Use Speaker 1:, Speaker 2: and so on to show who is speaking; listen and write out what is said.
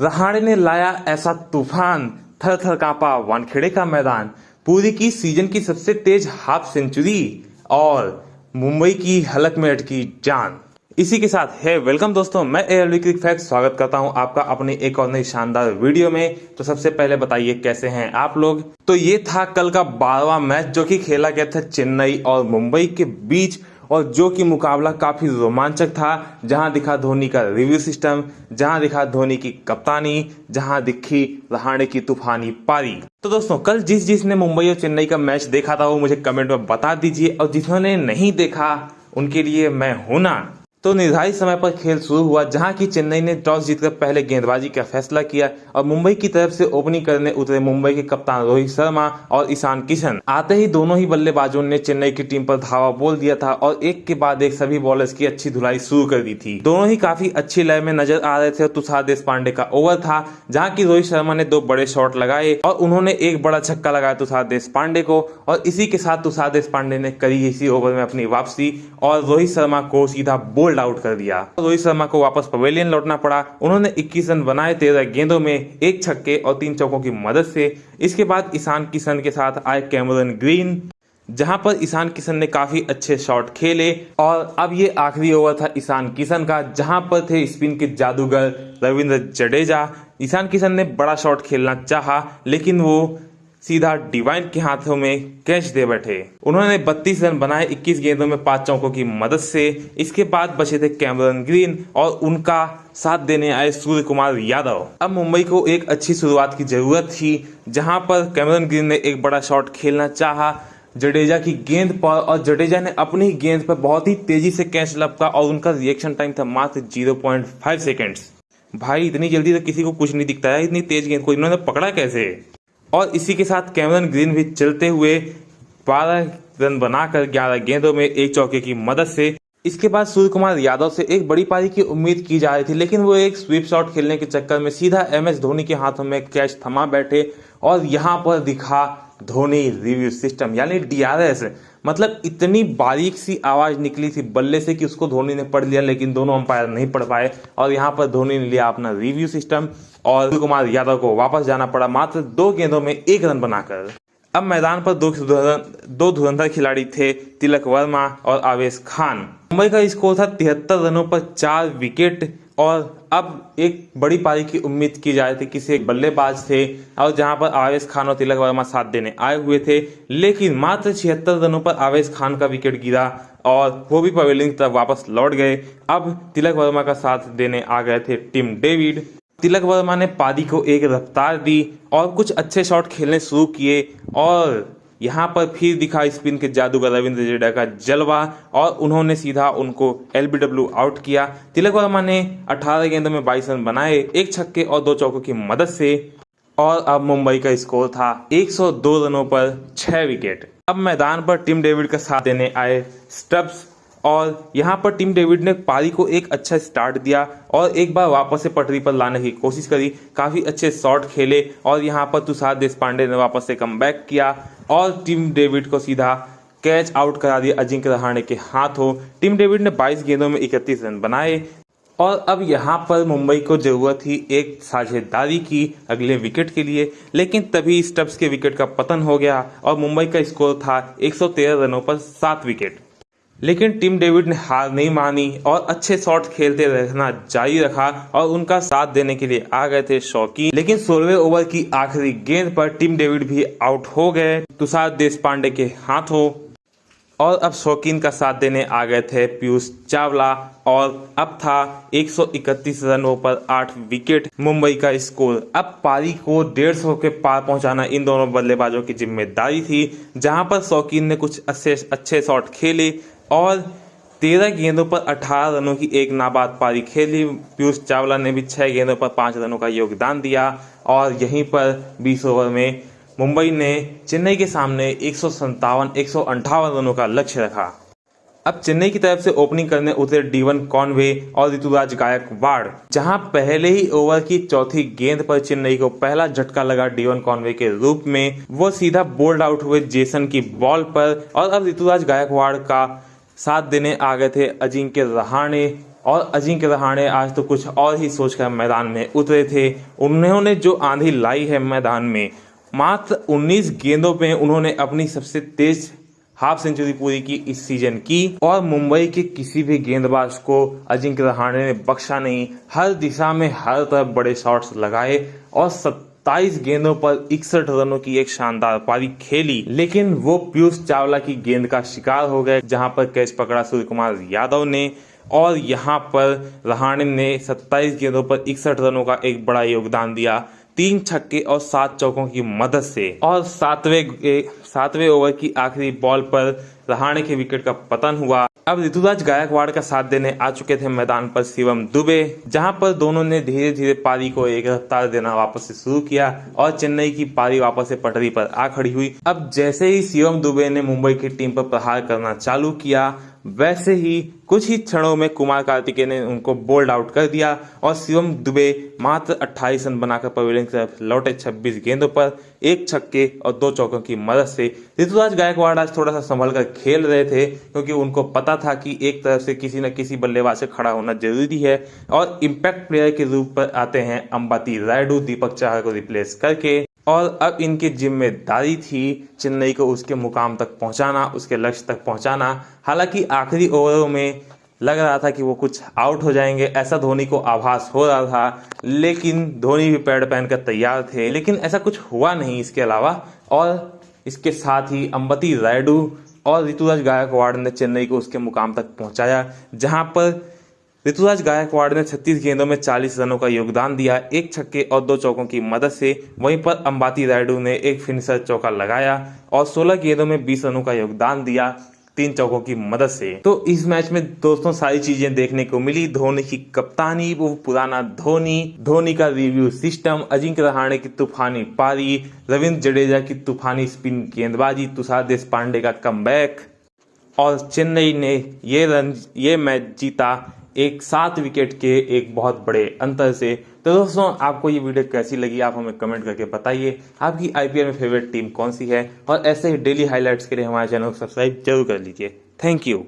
Speaker 1: रहाणे ने लाया ऐसा तूफान, थर थर कांपा वानखेड़े का मैदान। पूरी की सीजन की सबसे तेज हाफ सेंचुरी और मुंबई की हलक में अटकी जान। इसी के साथ है वेलकम दोस्तों, मैं एएलवी क्रिक फैक्ट स्वागत करता हूं आपका अपनी एक और नई शानदार वीडियो में। तो सबसे पहले बताइए कैसे हैं आप लोग। तो ये था कल का 12वां मैच जो कि खेला गया था चेन्नई और मुंबई के बीच, और जो कि मुकाबला काफी रोमांचक था। जहां दिखा धोनी का रिव्यू सिस्टम, जहां दिखा धोनी की कप्तानी, जहां दिखी रहाणे की तूफानी पारी। तो दोस्तों कल जिसने मुंबई और चेन्नई का मैच देखा था वो मुझे कमेंट में बता दीजिए, और जिन्होंने नहीं देखा उनके लिए मैं हूं ना। तो निर्धारित समय पर खेल शुरू हुआ, जहां की चेन्नई ने टॉस जीतकर पहले गेंदबाजी का फैसला किया और मुंबई की तरफ से ओपनिंग करने उतरे मुंबई के कप्तान रोहित शर्मा और ईशान किशन। आते ही दोनों ही बल्लेबाजों ने चेन्नई की टीम पर धावा बोल दिया था और एक के बाद एक सभी बॉलर्स की अच्छी धुलाई शुरू कर दी थी। दोनों ही काफी अच्छी लय में नजर आ रहे थे। और तुषार देशपांडे का ओवर था जहाँ की रोहित शर्मा ने 2 बड़े शॉट लगाए और उन्होंने एक बड़ा छक्का लगाया तुषार देशपांडे को, और इसी के साथ तुषार देशपांडे ने करी इसी ओवर में अपनी वापसी और रोहित शर्मा को सीधा बोल्ड आउट कर दिया। रोहित शर्मा को वापस पवेलियन लौटना पड़ा। उन्होंने 21 रन बनाए 13 गेंदों में, 1 छक्के और 3 चौकों की मदद से। इसके बाद ईशान किशन के साथ आए कैमरन ग्रीन, जहां पर ईशान किशन ने काफी अच्छे शॉट खेले। और अब ये आखिरी ओवर था ईशान किशन का, जहां पर थे स्पिन के जादूगर रविंद्र जडेजा। ईशान किशन ने बड़ा शॉट खेलना चाहा, लेकिन वो सीधा डिवाइन के हाथों में कैच दे बैठे। उन्होंने 32 रन बनाए 21 गेंदों में 5 चौकों की मदद से। इसके बाद बचे थे कैमरन ग्रीन और उनका साथ देने आए सूर्य कुमार यादव। अब मुंबई को एक अच्छी शुरुआत की जरूरत थी, जहां पर कैमरन ग्रीन ने एक बड़ा शॉट खेलना चाहा जडेजा की गेंद पर, और जडेजा ने अपनी गेंद पर बहुत ही तेजी से कैच लपका और उनका रिएक्शन टाइम था मात्र 0.5 सेकेंड्स। भाई इतनी जल्दी तो किसी को कुछ नहीं दिखता है, इतनी तेज गेंद को इन्होंने पकड़ा कैसे। और इसी के साथ कैमरन ग्रीन भी चलते हुए 12 रन बनाकर 11 गेंदों में 1 चौके की मदद से। इसके बाद सूर्य कुमार यादव से एक बड़ी पारी की उम्मीद की जा रही थी, लेकिन वो एक स्वीप शॉट खेलने के चक्कर में सीधा MS धोनी के हाथों में कैच थमा बैठे। और यहाँ पर दिखा धोनी रिव्यू सिस्टम यानी DRS। मतलब इतनी बारीक सी आवाज निकली थी बल्ले से कि उसको धोनी ने पढ़ लिया, लेकिन दोनों अंपायर नहीं पढ़ पाए। और यहाँ पर धोनी ने लिया अपना रिव्यू सिस्टम और सूर्य कुमार यादव को वापस जाना पड़ा मात्र 2 गेंदों में 1 रन बनाकर। अब मैदान पर दो धुरंधर खिलाड़ी थे, तिलक वर्मा और आवेश खान। मुंबई का स्कोर था 73 रनों पर 4 विकेट। और अब एक बड़ी पारी की उम्मीद की जा रही थी, किसी एक बल्लेबाज थे और जहां पर आवेश खान और तिलक वर्मा साथ देने आए हुए थे, लेकिन मात्र 76 रनों पर आवेश खान का विकेट गिरा और वो भी पवेलियन की तरफ वापस लौट गए। अब तिलक वर्मा का साथ देने आ गए थे टिम डेविड। तिलक वर्मा ने पारी को एक रफ्तार दी और कुछ अच्छे शॉट खेलने शुरू किए, और यहाँ पर फिर दिखा स्पिन के जादूगर रविंद्र जडेजा का जलवा और उन्होंने सीधा उनको LBW आउट किया। तिलक वर्मा ने 18 गेंदों में 22 रन बनाए 1 छक्के और 2 चौकों की मदद से। और अब मुंबई का स्कोर था 102 रनों पर 6 विकेट। अब मैदान पर टिम डेविड का साथ देने आए स्टब्स, और यहाँ पर टिम डेविड ने पारी को एक अच्छा स्टार्ट दिया और एक बार वापस से पटरी पर लाने की कोशिश करी। काफी अच्छे शॉट खेले और यहाँ पर तुषार देशपांडे ने वापस से कमबैक किया और टिम डेविड को सीधा कैच आउट करा दिया अजिंक्य रहाणे के हाथों। टिम डेविड ने 22 गेंदों में 31 रन बनाए। और अब यहाँ पर मुंबई को जरूरत थी एक साझेदारी की अगले विकेट के लिए, लेकिन तभी स्टब्स के विकेट का पतन हो गया और मुंबई का स्कोर था 113 रनों पर 7 विकेट। लेकिन टिम डेविड ने हार नहीं मानी और अच्छे शॉट खेलते रहना जारी रखा और उनका साथ देने के लिए आ गए थे शौकीन। लेकिन 16वें ओवर की आखिरी गेंद पर टिम डेविड भी आउट हो गए तुषार देशपांडे के हाथों, और अब शौकीन का साथ देने आ गए थे पीयूष चावला। और अब था 131 रनों पर 8 विकेट मुंबई का स्कोर। अब पारी को 150 के पार पहुंचाना इन दोनों बल्लेबाजों की जिम्मेदारी थी, जहां पर शौकीन ने कुछ अच्छे शॉट खेले और 13 गेंदों पर 18 रनों की एक नाबाद पारी खेली। पीयूष चावला ने भी 6 गेंदों पर 5 रनों का योगदान दिया और यहीं पर 20 ओवर में मुंबई ने चेन्नई के सामने 158 रनों का लक्ष्य रखा। अब चेन्नई की तरफ से ओपनिंग करने उतरे डीवन कॉनवे और ऋतुराज गायकवाड़, जहां पहले ही ओवर की चौथी गेंद पर चेन्नई को पहला झटका लगा डीवन कॉनवे के रूप में। वो सीधा बोल्ड आउट हुए जेसन की बॉल पर और अब ऋतुराज गायकवाड़ का साथ देने आ गए थे अजिंक्य रहाणे और अजिंक्य रहाणे आज तो कुछ और ही सोचकर मैदान में उतरे थे। उन्होंने जो आंधी लाई है मैदान में, मात्र 19 गेंदों पे उन्होंने अपनी सबसे तेज हाफ सेंचुरी पूरी की इस सीजन की और मुंबई के किसी भी गेंदबाज को अजिंक्य रहाणे ने बख्शा नहीं। हर दिशा में हर तरफ बड़े शॉट्स लगाए और 27 गेंदों पर 61 रनों की एक शानदार पारी खेली, लेकिन वो पीयूष चावला की गेंद का शिकार हो गए, जहां पर कैच पकड़ा सूर्य कुमार यादव ने और यहां पर रहाणे ने 27 गेंदों पर 61 रनों का एक बड़ा योगदान दिया, 3 छक्के और 7 चौकों की मदद से। और सातवें ओवर की आखिरी बॉल पर रहाणे के विकेट का पतन हुआ। अब ऋतुराज गायकवाड़ का साथ देने आ चुके थे मैदान पर शिवम दुबे, जहां पर दोनों ने धीरे धीरे पारी को एक रफ्तार देना वापस से शुरू किया और चेन्नई की पारी वापस से पटरी पर आ खड़ी हुई। अब जैसे ही शिवम दुबे ने मुंबई की टीम पर प्रहार करना चालू किया, वैसे ही कुछ ही क्षणों में कुमार कार्तिकेय ने उनको बोल्ड आउट कर दिया और शिवम दुबे मात्र 28 रन बनाकर पवेलियन की तरफ लौटे 26 गेंदों पर 1 छक्के और 2 चौकों की मदद से। ऋतुराज गायकवाड़ आज थोड़ा सा संभल कर खेल रहे थे, क्योंकि उनको पता था कि एक तरफ से किसी न किसी बल्लेबाज से खड़ा होना जरूरी है और इम्पैक्ट प्लेयर के रूप पर आते हैं अंबाती रायडू दीपक चाहर को रिप्लेस करके। और अब इनकी जिम्मेदारी थी चेन्नई को उसके मुकाम तक पहुंचाना, उसके लक्ष्य तक पहुंचाना। हालांकि आखिरी ओवरों में लग रहा था कि वो कुछ आउट हो जाएंगे, ऐसा धोनी को आभास हो रहा था, लेकिन धोनी भी पैड पहनकर तैयार थे, लेकिन ऐसा कुछ हुआ नहीं इसके अलावा। और इसके साथ ही अंबाती रायडू और ऋतुराज गायकवाड़ ने चेन्नई को उसके मुकाम तक पहुंचाया, जहां पर ऋतुराज गायकवाड़ ने 36 गेंदों में 40 रनों का योगदान दिया, 1 छक्के और 2 चौकों की मदद से। वहीं पर अंबाती रायडू ने एक फिनिशर चौका लगाया और 16 गेंदों में 20 रनों का योगदान दिया, 3 चौकों की मदद से। तो इस मैच में दोस्तों सारी चीजें देखने को मिली। धोनी की कप्तानी, वो पुराना धोनी का रिव्यू सिस्टम, अजिंक्य रहाणे की तूफानी पारी, रविंद्र जडेजा की तूफानी स्पिन गेंदबाजी, तुषार देशपांडे का कमबैक और चेन्नई ने ये मैच जीता एक 7 विकेट के एक बहुत बड़े अंतर से। तो दोस्तों आपको ये वीडियो कैसी लगी आप हमें कमेंट करके बताइए। आपकी आईपीएल में फेवरेट टीम कौन सी है और ऐसे ही डेली हाइलाइट्स के लिए हमारे चैनल को सब्सक्राइब जरूर कर लीजिए। Thank you.